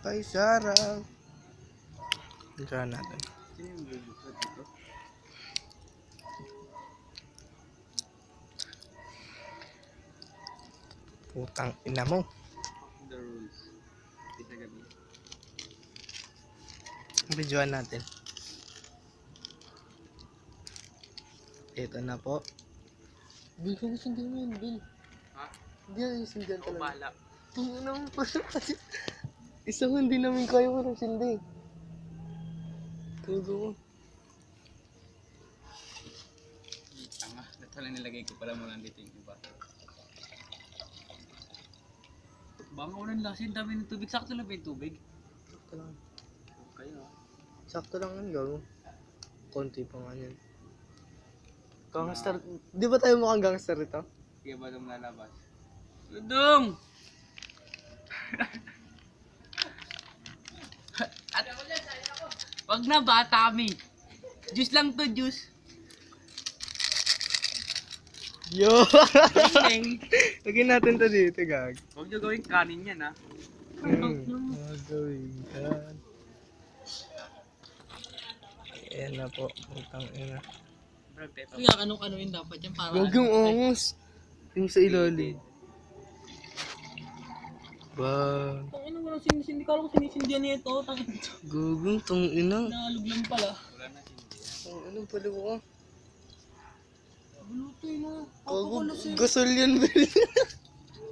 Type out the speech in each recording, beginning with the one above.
kay Sarah. Try natin. Sino yung bubukod dito? Putang ina mo. The rules. Kita gabi. Videoan natin. Ito na po. Bill, hindi mo yun, Bill. Ha? Hindi yan yung sindihan Ako talaga. bahala. Tingnan naman pa. Isang hindi namin kaya mo ng sindi. Tugo ko. Tanga. Ito lang nilagay ko pala mo nandito yung iba. Baka ulan lasin, dami ng tubig. Sakto lang ba yung tubig? Sakto lang. Okay ah. Sakto lang yan, gago. Konti pa nga yan. Gangster. Di ba tayo mukhang gangster ito? Sige ba nung lalabas? Ludong! At, wag na bata kami. Juice lang to, juice. Yo! Ding. Lagyan natin to dito, gag. Huwag nyo gawing kanin yan ha. Gagawin ka. Ayan na po. Putang ina. Kaya anong-anoin dapat yan para Huwag yung ongos. Yung sa ilalim. Ba. Tangina mo lang sinisindi ka lang sinisindihan nito. Tangina. Gugong tong ina. Nalog lang pala. Wala na hindi. Ang ano pala ko? Bulutoy mo. Gago. Kapakalas eh. Gasol yan, Bill.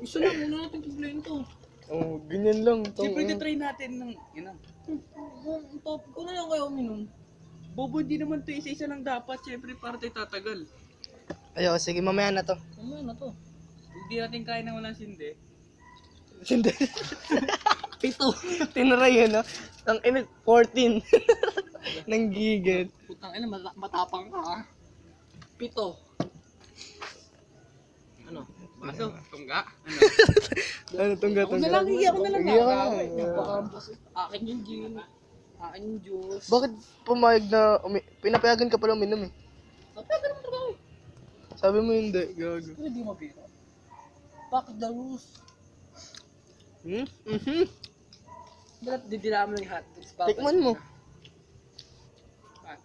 Isa lang muna natin complain to. Oh, ganyan lang. Tong Siyempre, ina. try natin ng, yun ang. Ang top ko na lang kayo uminom. Bobo, hindi naman to isa-isa lang dapat. Siyempre, para tayo tatagal. Ayo, sige, mamaya na to. Ano na to? Hindi natin kaya na walang sindi. Hindi. Pito. Tinaray yun, no? Ang ina, 14. Nang gigil. Putang ina matapang ka ha. Pito. Ano? Baso, tungga. Ano? Ano, tungga. Ako na lang, ako na lang. Iyak ka Napakampos. Akin yung gin. Akin yung juice. Bakit pumayag na, pinapayagan ka pala uminom eh? Napaka naman talaga eh. Sabi mo hindi, gago. Pero hindi mapira. Fuck the rules. Hmm? Mhm. Dapat didila mo lang yung hotdogs. Tikman mo. Ah,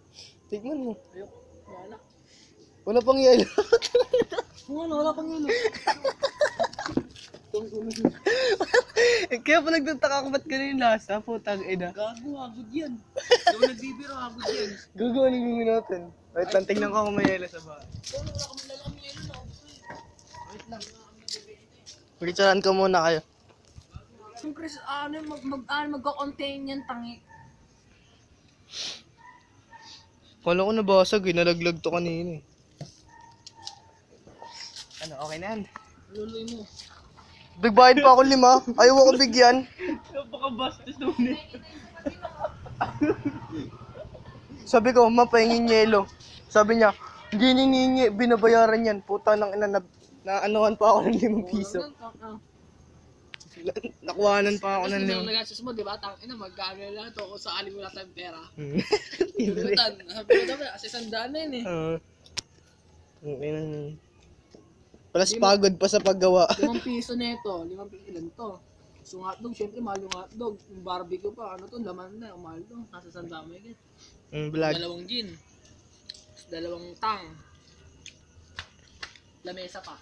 Tikman mo. Ayoko. Wala. Wala pang yelo. Wala pang yun. Kaya pa nagtataka ako ba't ganun yung lasa, putang ina. Gago, agod yan. yung nagbibiro, agod yan. Gugo, anong gawin natin? Wait lang, tingnan ko kung may yelo sa bahay. Wala kami yelo na. Wait lang. Picturean ko muna kayo. Siyempre, magka-contain yan, tangi. Kala ko nabasag eh, nalaglag to kanina eh. Ano, okay na yan? Luloy mo. Bigbayin pa ako 5. Ayaw ako bigyan. Napaka-bastos naman eh. Sabi ko, mapahingin yelo. Sabi niya, hindi niningi, binabayaran yan. Puta ng ina, na anuhan pa ako ng 5 piso. Nakuhanan pa ako ng Kasi nag-assess mo, di ba? Tangina, mag-gagawin lang ito kung saan mo lang tayong pera. 5. Pinutan. Sabi ko dapat, assessandaan na yun eh. Plus pagod pa sa paggawa. 5 piso na ito. 5 piso ilan to? So yung hotdog, syempre mahal yung hotdog. Yung barbecue pa, ano to, laman na, mahal to. Nasa sandama yun. Vlog. 2 gin. 2 tang. Lamesa pa.